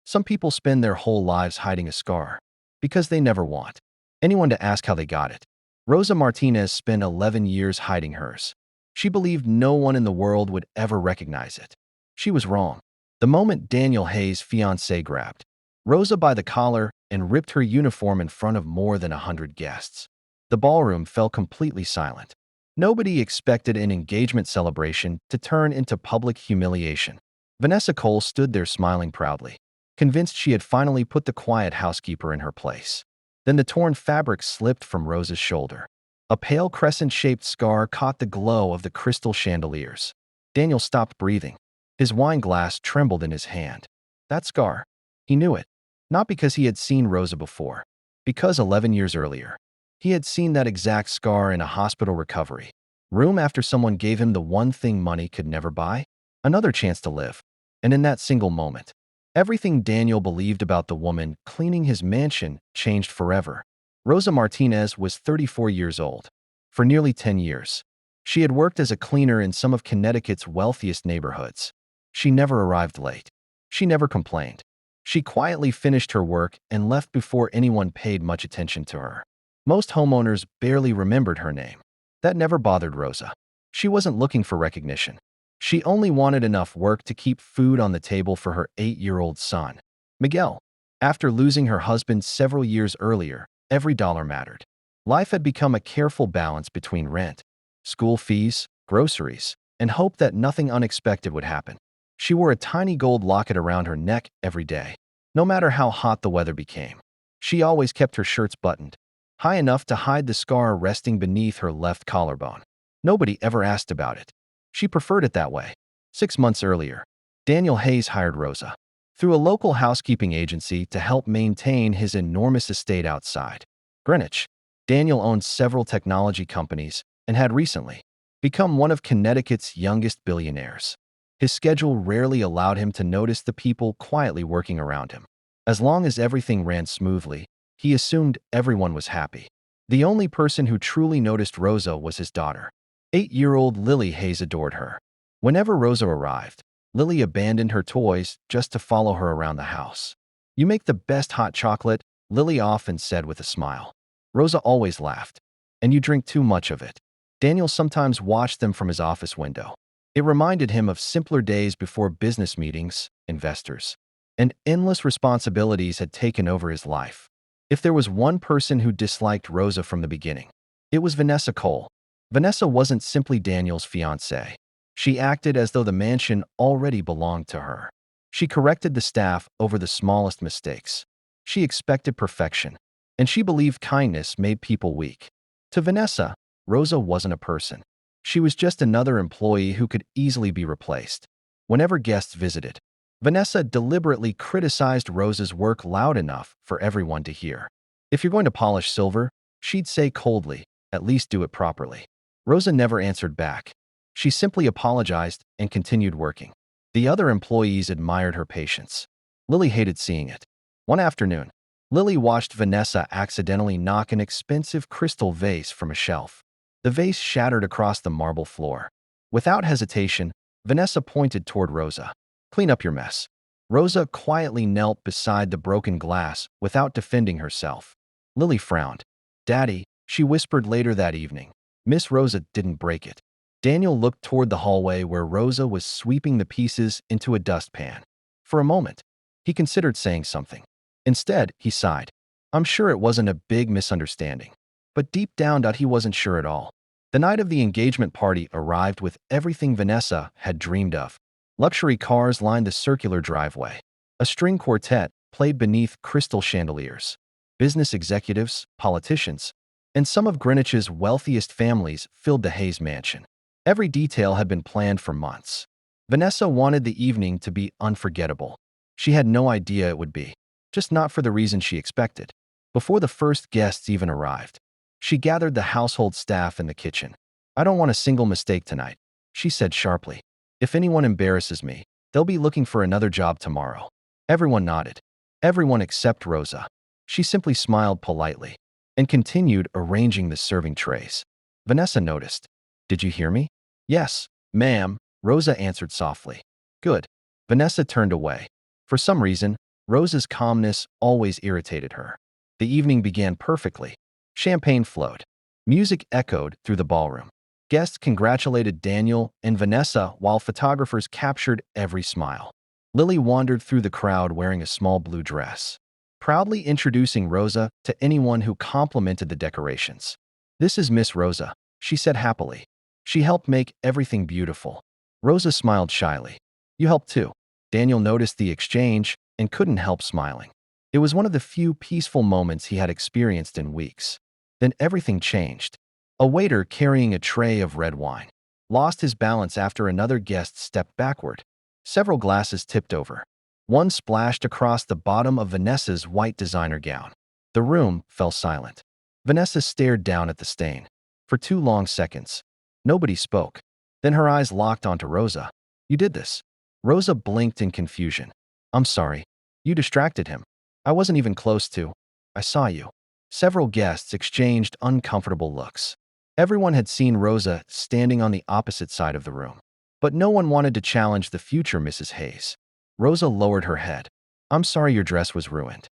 Some people spend their whole lives hiding a scar because they never want anyone to ask how they got it. Rosa Martinez spent 11 years hiding hers. She believed no one in the world would ever recognize it. She was wrong. The moment Daniel Hayes' fiancé grabbed Rosa by the collar and ripped her uniform in front of more than 100 guests, the ballroom fell completely silent. Nobody expected an engagement celebration to turn into public humiliation. Vanessa Cole stood there smiling proudly, convinced she had finally put the quiet housekeeper in her place. Then the torn fabric slipped from Rosa's shoulder. A pale crescent-shaped scar caught the glow of the crystal chandeliers. Daniel stopped breathing. His wine glass trembled in his hand. That scar. He knew it. Not because he had seen Rosa before. Because 11 years earlier, he had seen that exact scar in a hospital recovery room after someone gave him the one thing money could never buy, another chance to live. And in that single moment, everything Daniel believed about the woman cleaning his mansion changed forever. Rosa Martinez was 34 years old. For nearly 10 years, she had worked as a cleaner in some of Connecticut's wealthiest neighborhoods. She never arrived late. She never complained. She quietly finished her work and left before anyone paid much attention to her. Most homeowners barely remembered her name. That never bothered Rosa. She wasn't looking for recognition. She only wanted enough work to keep food on the table for her 8-year-old son, Miguel. After losing her husband several years earlier, every dollar mattered. Life had become a careful balance between rent, school fees, groceries, and hope that nothing unexpected would happen. She wore a tiny gold locket around her neck every day, no matter how hot the weather became. She always kept her shirts buttoned, high enough to hide the scar resting beneath her left collarbone. Nobody ever asked about it. She preferred it that way. 6 months earlier, Daniel Hayes hired Rosa through a local housekeeping agency to help maintain his enormous estate outside Greenwich. Daniel owned several technology companies and had recently become one of Connecticut's youngest billionaires. His schedule rarely allowed him to notice the people quietly working around him. As long as everything ran smoothly, he assumed everyone was happy. The only person who truly noticed Rosa was his daughter. 8-year-old Lily Hayes adored her. Whenever Rosa arrived, Lily abandoned her toys just to follow her around the house. "You make the best hot chocolate," Lily often said with a smile. Rosa always laughed. "And you drink too much of it." Daniel sometimes watched them from his office window. It reminded him of simpler days before business meetings, investors, and endless responsibilities had taken over his life. If there was one person who disliked Rosa from the beginning, it was Vanessa Cole. Vanessa wasn't simply Daniel's fiancée. She acted as though the mansion already belonged to her. She corrected the staff over the smallest mistakes. She expected perfection, and she believed kindness made people weak. To Vanessa, Rosa wasn't a person. She was just another employee who could easily be replaced. Whenever guests visited, Vanessa deliberately criticized Rosa's work loud enough for everyone to hear. "If you're going to polish silver," she'd say coldly, "at least do it properly." Rosa never answered back. She simply apologized and continued working. The other employees admired her patience. Lily hated seeing it. One afternoon, Lily watched Vanessa accidentally knock an expensive crystal vase from a shelf. The vase shattered across the marble floor. Without hesitation, Vanessa pointed toward Rosa. "Clean up your mess." Rosa quietly knelt beside the broken glass without defending herself. Lily frowned. "Daddy," she whispered later that evening, "Miss Rosa didn't break it." Daniel looked toward the hallway where Rosa was sweeping the pieces into a dustpan. For a moment, he considered saying something. Instead, he sighed. I'm sure it wasn't a big misunderstanding. But deep down, he wasn't sure at all. The night of the engagement party arrived with everything Vanessa had dreamed of. Luxury cars lined the circular driveway. A string quartet played beneath crystal chandeliers. Business executives, politicians, and some of Greenwich's wealthiest families filled the Hayes mansion. Every detail had been planned for months. Vanessa wanted the evening to be unforgettable. She had no idea it would be, just not for the reason she expected. Before the first guests even arrived, she gathered the household staff in the kitchen. "I don't want a single mistake tonight," she said sharply. "If anyone embarrasses me, they'll be looking for another job tomorrow." Everyone nodded. Everyone except Rosa. She simply smiled politely and continued arranging the serving trays. Vanessa noticed. "Did you hear me?" "Yes, ma'am," Rosa answered softly. "Good." Vanessa turned away. For some reason, Rosa's calmness always irritated her. The evening began perfectly. Champagne flowed. Music echoed through the ballroom. Guests congratulated Daniel and Vanessa while photographers captured every smile. Lily wandered through the crowd wearing a small blue dress, proudly introducing Rosa to anyone who complimented the decorations. "This is Miss Rosa," she said happily. "She helped make everything beautiful." Rosa smiled shyly. "You helped too." Daniel noticed the exchange and couldn't help smiling. It was one of the few peaceful moments he had experienced in weeks. Then everything changed. A waiter carrying a tray of red wine lost his balance after another guest stepped backward. Several glasses tipped over. One splashed across the bottom of Vanessa's white designer gown. The room fell silent. Vanessa stared down at the stain. For 2 long seconds, nobody spoke. Then her eyes locked onto Rosa. "You did this." Rosa blinked in confusion. "I'm sorry. You distracted him. I wasn't even close to. I saw you." Several guests exchanged uncomfortable looks. Everyone had seen Rosa standing on the opposite side of the room. But no one wanted to challenge the future Mrs. Hayes. Rosa lowered her head. "I'm sorry your dress was ruined."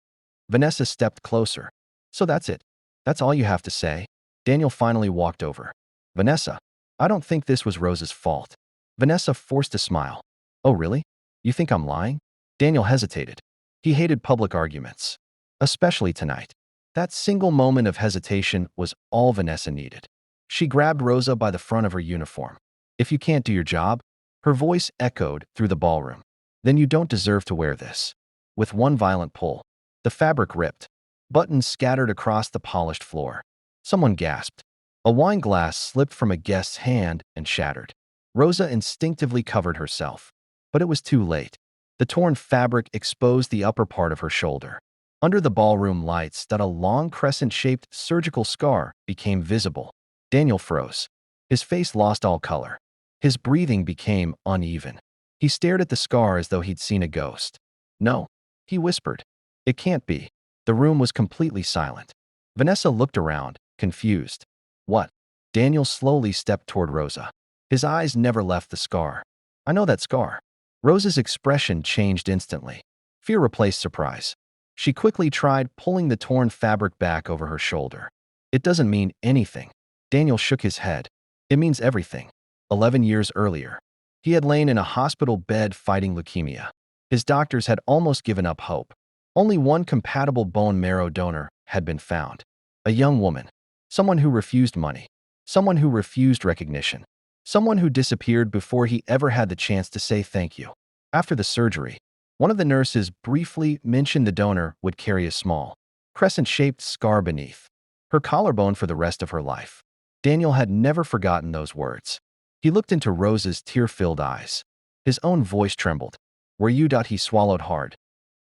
Vanessa stepped closer. "So that's it? That's all you have to say?" Daniel finally walked over. "Vanessa, I don't think this was Rosa's fault." Vanessa forced a smile. "Oh, really? You think I'm lying?" Daniel hesitated. He hated public arguments, especially tonight. That single moment of hesitation was all Vanessa needed. She grabbed Rosa by the front of her uniform. "If you can't do your job," her voice echoed through the ballroom, "then you don't deserve to wear this." With one violent pull, the fabric ripped. Buttons scattered across the polished floor. Someone gasped. A wine glass slipped from a guest's hand and shattered. Rosa instinctively covered herself. But it was too late. The torn fabric exposed the upper part of her shoulder. Under the ballroom lights, that a long crescent-shaped surgical scar became visible. Daniel froze. His face lost all color. His breathing became uneven. He stared at the scar as though he'd seen a ghost. "No," he whispered. "It can't be." The room was completely silent. Vanessa looked around, confused. "What?" Daniel slowly stepped toward Rosa. His eyes never left the scar. "I know that scar." Rosa's expression changed instantly. Fear replaced surprise. She quickly tried pulling the torn fabric back over her shoulder. "It doesn't mean anything." Daniel shook his head. "It means everything." 11 years earlier, he had lain in a hospital bed fighting leukemia. His doctors had almost given up hope. Only one compatible bone marrow donor had been found. A young woman. Someone who refused money. Someone who refused recognition. Someone who disappeared before he ever had the chance to say thank you. After the surgery, one of the nurses briefly mentioned the donor would carry a small, crescent-shaped scar beneath her collarbone for the rest of her life. Daniel had never forgotten those words. He looked into Rosa's tear-filled eyes. His own voice trembled. "Were you?" He swallowed hard.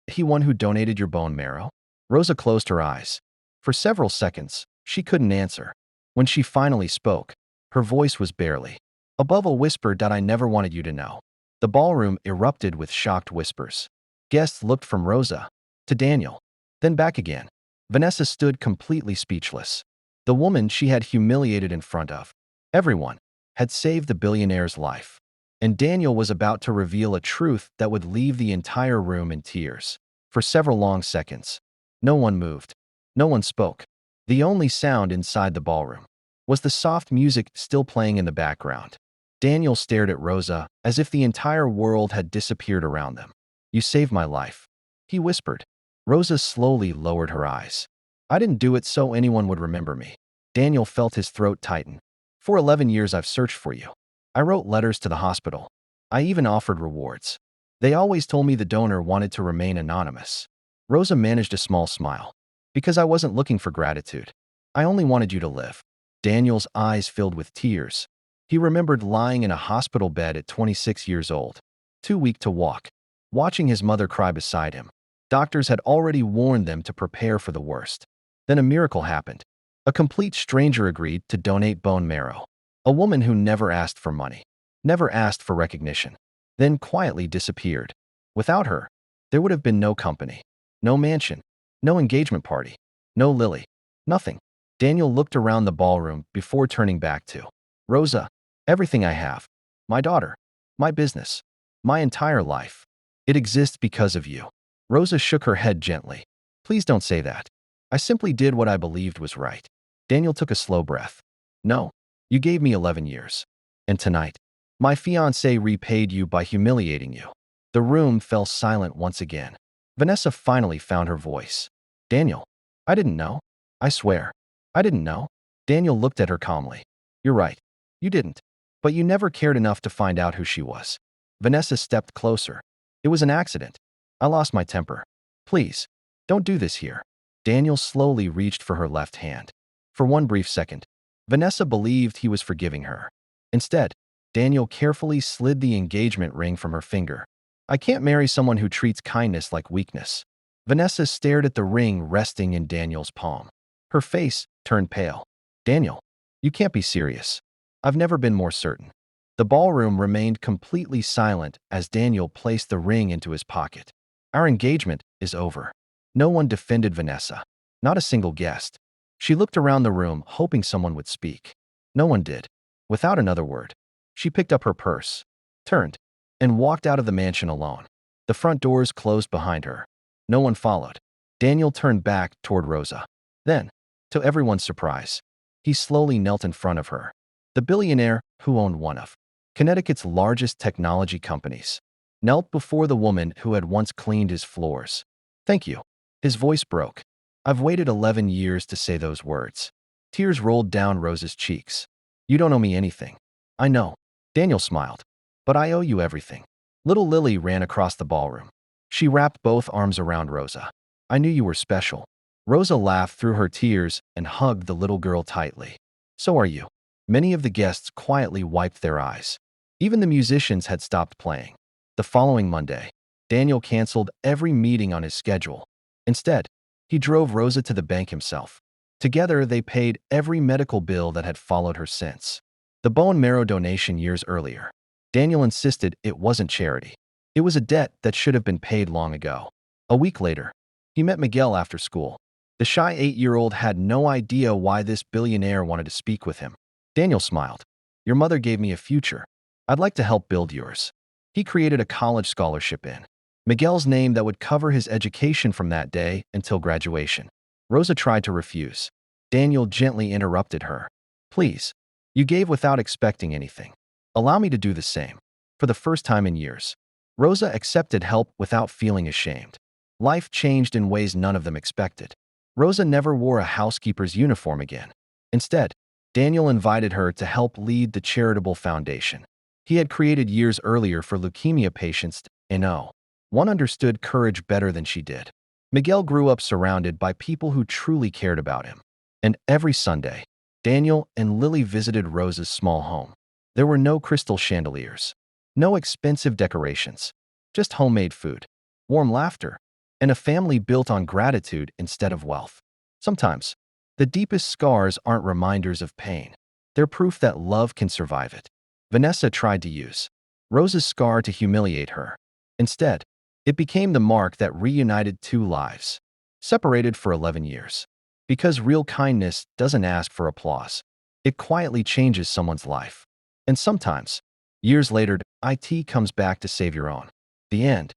"He one who donated your bone marrow?" Rosa closed her eyes. For several seconds, she couldn't answer. When she finally spoke, her voice was barely above a whisper. "I never wanted you to know." The ballroom erupted with shocked whispers. Guests looked from Rosa to Daniel, then back again. Vanessa stood completely speechless. The woman she had humiliated in front of everyone had saved the billionaire's life. And Daniel was about to reveal a truth that would leave the entire room in tears. For several long seconds, no one moved. No one spoke. The only sound inside the ballroom was the soft music still playing in the background. Daniel stared at Rosa as if the entire world had disappeared around them. "You saved my life," he whispered. Rosa slowly lowered her eyes. "I didn't do it so anyone would remember me." Daniel felt his throat tighten. "For 11 years I've searched for you. I wrote letters to the hospital. I even offered rewards. They always told me the donor wanted to remain anonymous." Rosa managed a small smile. "Because I wasn't looking for gratitude. I only wanted you to live." Daniel's eyes filled with tears. He remembered lying in a hospital bed at 26 years old, too weak to walk, watching his mother cry beside him. Doctors had already warned them to prepare for the worst. Then a miracle happened. A complete stranger agreed to donate bone marrow. A woman who never asked for money, never asked for recognition, then quietly disappeared. Without her, there would have been no company, no mansion, no engagement party, no Lily, nothing. Daniel looked around the ballroom before turning back to Rosa. "Everything I have, my daughter, my business, my entire life, it exists because of you." Rosa shook her head gently. Please don't say that. I simply did what I believed was right. Daniel took a slow breath. No, you gave me 11 years. And tonight, my fiancé repaid you by humiliating you. The room fell silent once again. Vanessa finally found her voice. Daniel, I didn't know. I swear, I didn't know. Daniel looked at her calmly. You're right. You didn't. But you never cared enough to find out who she was. Vanessa stepped closer. It was an accident. I lost my temper. Please, don't do this here. Daniel slowly reached for her left hand. For one brief second, Vanessa believed he was forgiving her. Instead, Daniel carefully slid the engagement ring from her finger. I can't marry someone who treats kindness like weakness. Vanessa stared at the ring resting in Daniel's palm. Her face turned pale. Daniel, you can't be serious. I've never been more certain. The ballroom remained completely silent as Daniel placed the ring into his pocket. Our engagement is over. No one defended Vanessa. Not a single guest. She looked around the room, hoping someone would speak. No one did. Without another word, she picked up her purse, turned, and walked out of the mansion alone. The front doors closed behind her. No one followed. Daniel turned back toward Rosa. Then, to everyone's surprise, he slowly knelt in front of her. The billionaire, who owned one of Connecticut's largest technology companies, knelt before the woman who had once cleaned his floors. Thank you. His voice broke. I've waited 11 years to say those words. Tears rolled down Rosa's cheeks. You don't owe me anything. I know. Daniel smiled. But I owe you everything. Little Lily ran across the ballroom. She wrapped both arms around Rosa. I knew you were special. Rosa laughed through her tears and hugged the little girl tightly. So are you. Many of the guests quietly wiped their eyes. Even the musicians had stopped playing. The following Monday, Daniel canceled every meeting on his schedule. Instead, he drove Rosa to the bank himself. Together, they paid every medical bill that had followed her since. The bone marrow donation years earlier. Daniel insisted it wasn't charity. It was a debt that should have been paid long ago. A week later, he met Miguel after school. The shy 8-year-old had no idea why this billionaire wanted to speak with him. Daniel smiled. Your mother gave me a future. I'd like to help build yours. He created a college scholarship in Miguel's name that would cover his education from that day until graduation. Rosa tried to refuse. Daniel gently interrupted her. Please, you gave without expecting anything. Allow me to do the same. For the first time in years, Rosa accepted help without feeling ashamed. Life changed in ways none of them expected. Rosa never wore a housekeeper's uniform again. Instead, Daniel invited her to help lead the charitable foundation he had created years earlier for leukemia patients in O. One understood courage better than she did. Miguel grew up surrounded by people who truly cared about him. And every Sunday, Daniel and Lily visited Rosa's small home. There were no crystal chandeliers, no expensive decorations, just homemade food, warm laughter, and a family built on gratitude instead of wealth. Sometimes, the deepest scars aren't reminders of pain. They're proof that love can survive it. Vanessa tried to use Rosa's scar to humiliate her. Instead, it became the mark that reunited two lives, separated for 11 years. Because real kindness doesn't ask for applause. It quietly changes someone's life. And sometimes, years later, it comes back to save your own. The end.